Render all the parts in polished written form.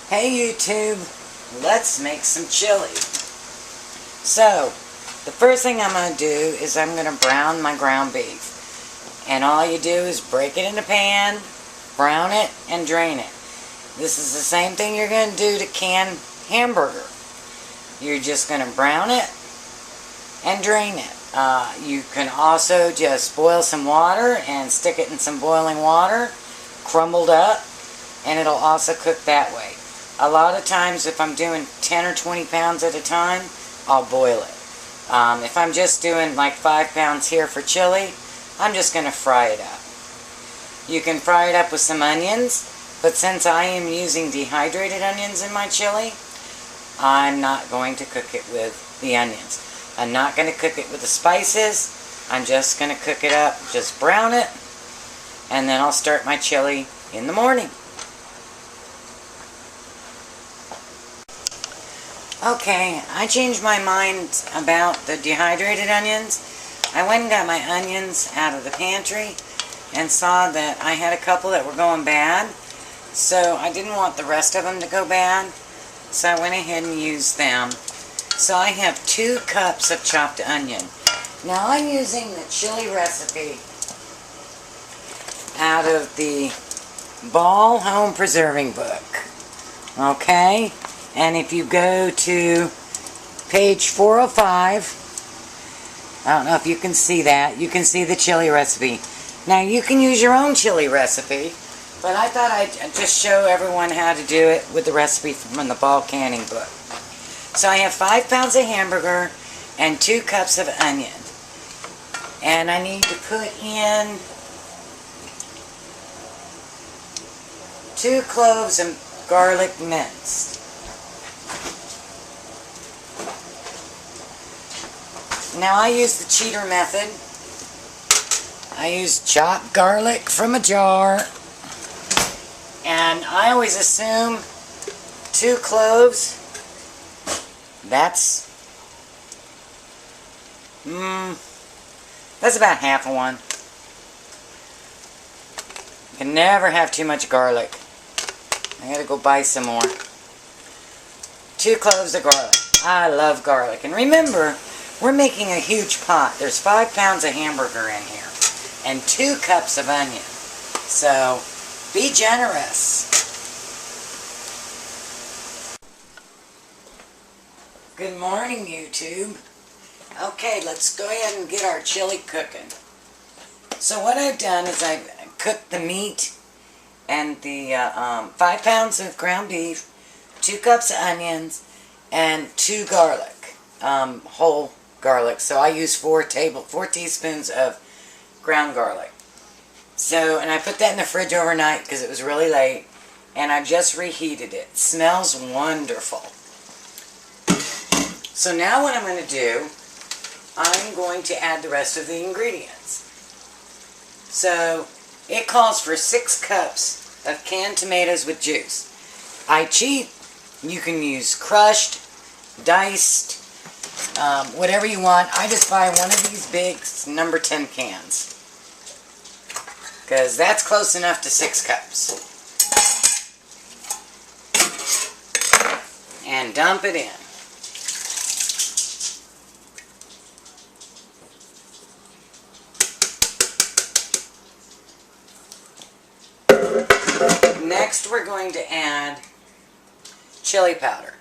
Hey YouTube, let's make some chili. So, the first thing I'm going to do is I'm going to brown my ground beef. And all you do is break it in the pan, brown it, and drain it. This is the same thing you're going to do to can hamburger. You're just going to brown it and drain it. You can also just boil some water and stick it in some boiling water, crumbled up, and it'll also cook that way. A lot of times if I'm doing 10 or 20 pounds at a time, I'll boil it. If I'm just doing like 5 pounds here for chili, I'm just going to fry it up. You can fry it up with some onions, but since I am using dehydrated onions in my chili, I'm not going to cook it with the onions. I'm not going to cook it with the spices. I'm just going to cook it up, just brown it, and then I'll start my chili in the morning. Okay, I changed my mind about the dehydrated onions. I went and got my onions out of the pantry and saw that I had a couple that were going bad. So I didn't want the rest of them to go bad. So I went ahead and used them. So I have 2 cups of chopped onion. Now I'm using the chili recipe out of the Ball Home Preserving book. Okay? And if you go to page 405, I don't know if you can see that, you can see the chili recipe. Now you can use your own chili recipe, but I thought I'd just show everyone how to do it with the recipe from the Ball Canning book. So I have 5 pounds of hamburger and 2 cups of onion. And I need to put in 2 cloves of garlic minced. Now I use the cheater method. I use chopped garlic from a jar. And I always assume 2 cloves. That's about half of one. You can never have too much garlic. I gotta go buy some more. 2 cloves of garlic. I love garlic. And remember, we're making a huge pot. There's 5 pounds of hamburger in here. And 2 cups of onion. So, be generous. Good morning, YouTube. Okay, let's go ahead and get our chili cooking. So what I've done is I've cooked the meat and the 5 pounds of ground beef, 2 cups of onions, and 2 garlic, whole garlic. So I use 4 teaspoons of ground garlic. So, and I put that in the fridge overnight because it was really late, and I just reheated it. It smells wonderful. So now what I'm going to do, I'm going to add the rest of the ingredients. So it calls for 6 cups of canned tomatoes with juice. I cheat. You can use crushed, diced, whatever you want. I just buy one of these big number 10 cans. Because that's close enough to 6 cups. And dump it in. Next we're going to add chili powder.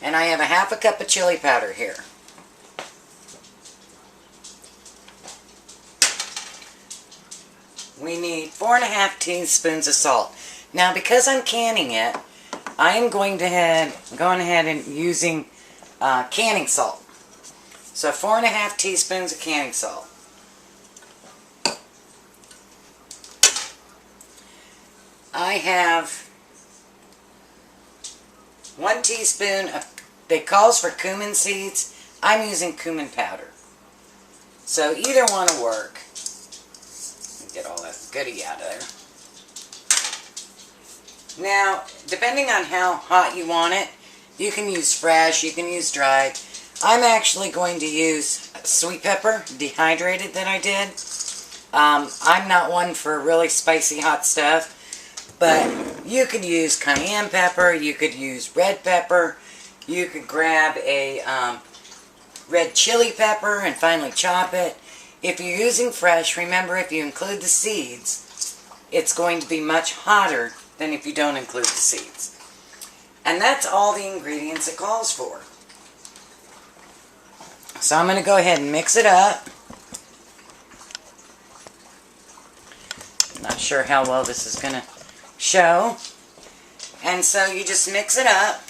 And I have a half a cup of chili powder here. We need 4½ teaspoons of salt. Now because I'm canning it, I am going ahead and using canning salt. So 4½ teaspoons of canning salt. I have 1 teaspoon of, it calls for cumin seeds. I'm using cumin powder. So either one will work. Get all that goodie out of there. Now, depending on how hot you want it, you can use fresh, you can use dried. I'm actually going to use sweet pepper, dehydrated that I did. I'm not one for really spicy hot stuff. But you could use cayenne pepper, you could use red pepper, you could grab a red chili pepper and finely chop it. If you're using fresh, remember if you include the seeds, it's going to be much hotter than if you don't include the seeds. And that's all the ingredients it calls for. So I'm going to go ahead and mix it up. Not sure how well this is going to show. And so you just mix it up.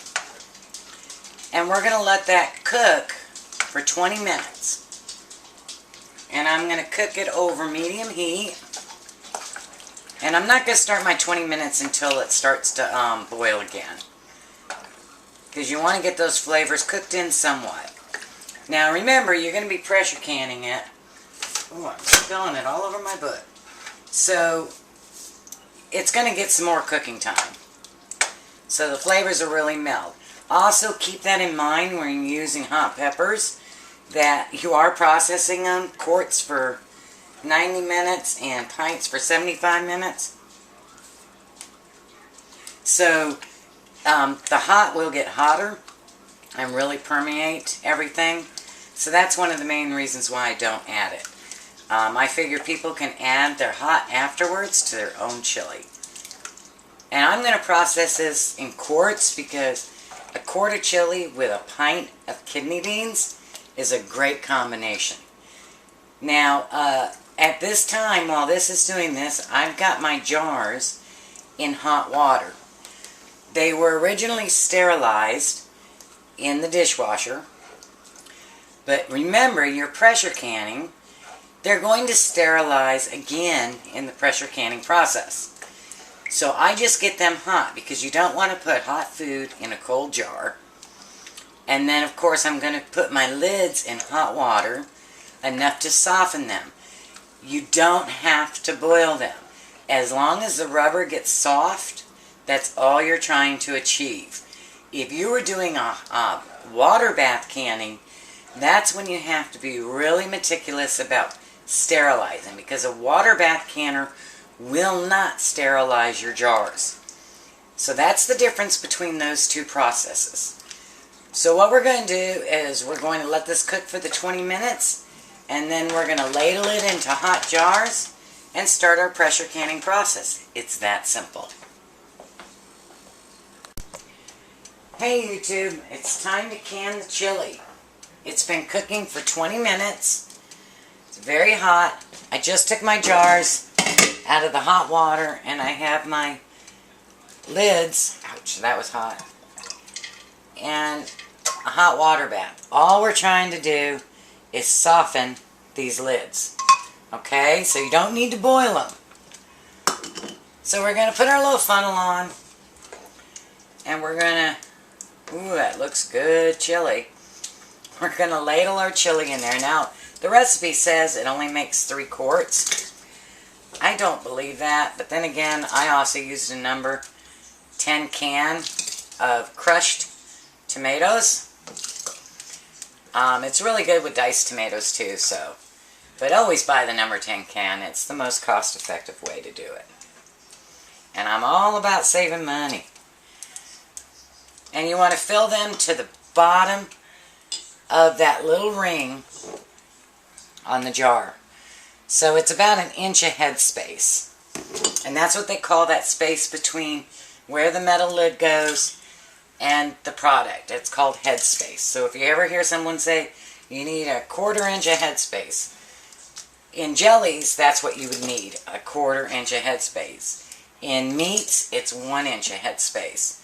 And we're going to let that cook for 20 minutes. And I'm going to cook it over medium heat. And I'm not going to start my 20 minutes until it starts to boil again. Because you want to get those flavors cooked in somewhat. Now remember, you're going to be pressure canning it. Oh, I'm spilling it all over my butt. So, it's going to get some more cooking time. So the flavors will really meld. Also, keep that in mind when you're using hot peppers, that you are processing them, quarts for 90 minutes and pints for 75 minutes. So, the hot will get hotter and really permeate everything. So that's one of the main reasons why I don't add it. I figure people can add their hot afterwards to their own chili. And I'm going to process this in quarts because a quart of chili with a pint of kidney beans is a great combination. Now, at this time, while this is doing this, I've got my jars in hot water. They were originally sterilized in the dishwasher. But remember, you're pressure canning. They're going to sterilize again in the pressure canning process. So I just get them hot because you don't want to put hot food in a cold jar. And then of course I'm going to put my lids in hot water enough to soften them. You don't have to boil them. As long as the rubber gets soft, that's all you're trying to achieve. If you were doing a water bath canning, that's when you have to be really meticulous about sterilizing, because a water bath canner will not sterilize your jars. So that's the difference between those two processes. So what we're going to do is we're going to let this cook for the 20 minutes, and then we're going to ladle it into hot jars and start our pressure canning process. It's that simple. Hey YouTube, it's time to can the chili. It's been cooking for 20 minutes. It's very hot. I just took my jars out of the hot water and I have my lids, ouch, that was hot, and a hot water bath. All we're trying to do is soften these lids. Okay, so you don't need to boil them. So we're going to put our little funnel on and we're going to, ooh, that looks good chili. We're going to ladle our chili in there. Now, the recipe says it only makes 3 quarts. I don't believe that, but then again, I also used a number 10 can of crushed tomatoes. It's really good with diced tomatoes too, so. But always buy the number 10 can. It's the most cost-effective way to do it. And I'm all about saving money. And you want to fill them to the bottom of that little ring on the jar. So it's about 1 inch of head space. And that's what they call that space between where the metal lid goes and the product. It's called head space. So if you ever hear someone say you need 1/4 inch of head space, in jellies that's what you would need, 1/4 inch of head space. In meats, it's 1 inch of head space.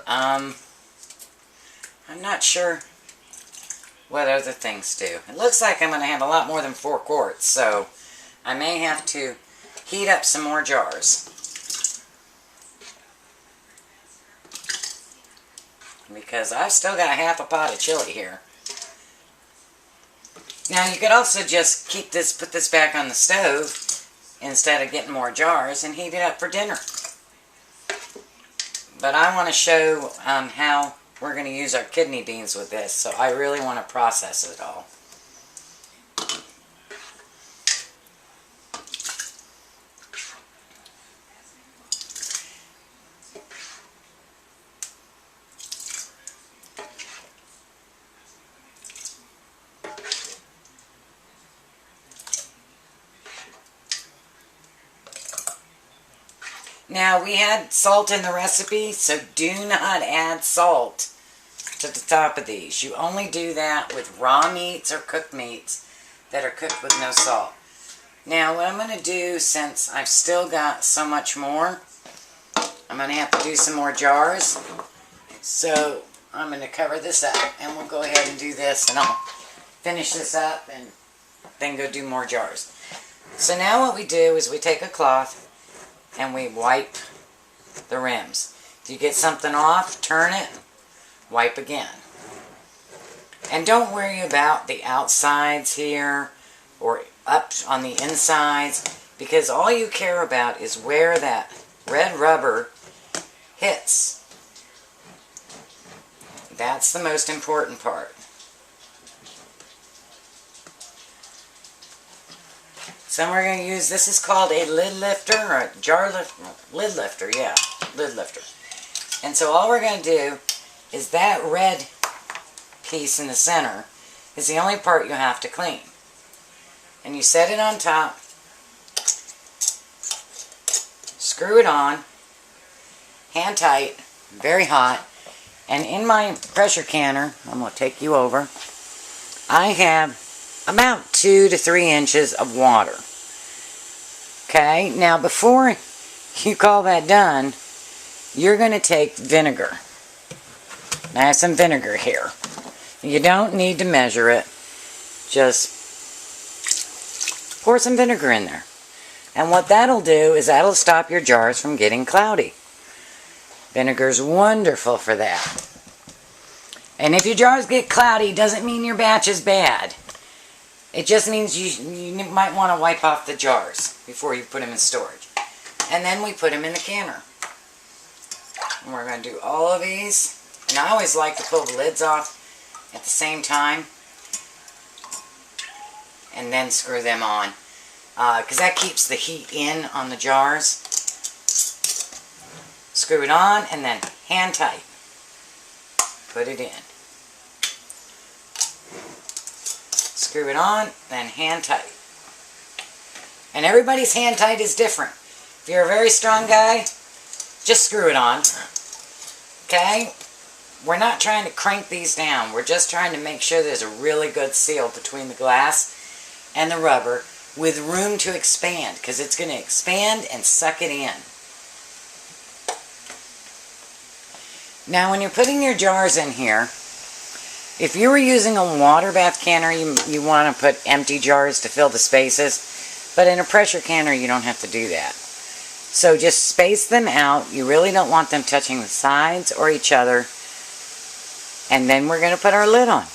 I'm not sure what other things do. It looks like I'm going to have a lot more than 4 quarts, so I may have to heat up some more jars. Because I've still got half a pot of chili here. Now you could also just put this back on the stove instead of getting more jars and heat it up for dinner. But I want to show how we're going to use our kidney beans with this, so I really want to process it all. Now, we had salt in the recipe, so do not add salt to the top of these. You only do that with raw meats or cooked meats that are cooked with no salt. Now, what I'm going to do, since I've still got so much more, I'm going to have to do some more jars. So, I'm going to cover this up, and we'll go ahead and do this, and I'll finish this up and then go do more jars. So now what we do is we take a cloth and we wipe the rims. If you get something off, turn it, wipe again. And don't worry about the outsides here or up on the insides, because all you care about is where that red rubber hits. That's the most important part. So we're going to use, this is called a lid lifter, or a jar lifter, lid lifter, yeah, lid lifter. And so all we're going to do is that red piece in the center is the only part you have to clean. And you set it on top, screw it on, hand tight, very hot, and in my pressure canner, I'm going to take you over, I have about 2 to 3 inches of water. Okay, now before you call that done, you're going to take vinegar. Now I have some vinegar here. You don't need to measure it. Just pour some vinegar in there. And what that'll do is that'll stop your jars from getting cloudy. Vinegar's wonderful for that. And if your jars get cloudy, doesn't mean your batch is bad. It just means you might want to wipe off the jars before you put them in storage. And then we put them in the canner. And we're going to do all of these. And I always like to pull the lids off at the same time. And then screw them on. Because that keeps the heat in on the jars. Screw it on and then hand tight. Put it in. Screw it on, then hand tight. And everybody's hand tight is different. If you're a very strong guy, just screw it on. Okay? We're not trying to crank these down. We're just trying to make sure there's a really good seal between the glass and the rubber with room to expand, because it's going to expand and suck it in. Now when you're putting your jars in here, if you were using a water bath canner, you want to put empty jars to fill the spaces. But in a pressure canner, you don't have to do that. So just space them out. You really don't want them touching the sides or each other. And then we're going to put our lid on.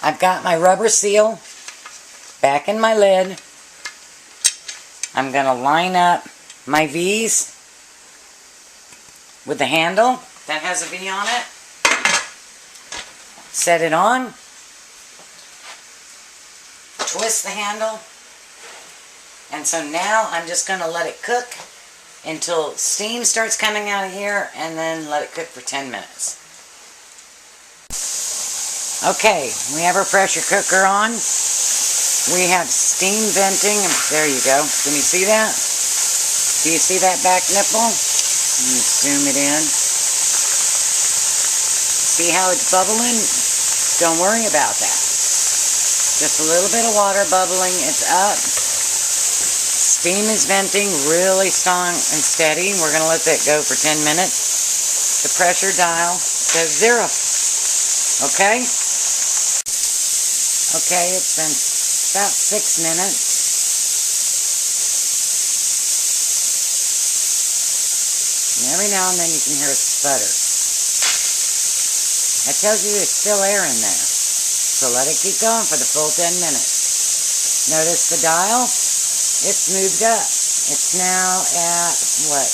I've got my rubber seal back in my lid. I'm going to line up my V's with the handle that has a V on it. Set it on. Twist the handle. And so now I'm just going to let it cook until steam starts coming out of here, and then let it cook for 10 minutes. Okay, we have our pressure cooker on. We have steam venting. There you go. Can you see that? Do you see that back nipple? Let me zoom it in. See how it's bubbling? Don't worry about that. Just a little bit of water bubbling. It's up. Steam is venting really strong and steady. We're going to let that go for 10 minutes. The pressure dial says 0. Okay? Okay, it's been about 6 minutes. And every now and then you can hear a sputter. That tells you there's still air in there. So let it keep going for the full 10 minutes. Notice the dial? It's moved up. It's now at, what?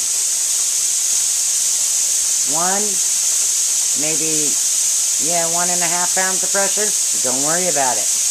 1, maybe, yeah, 1.5 pounds of pressure. Don't worry about it.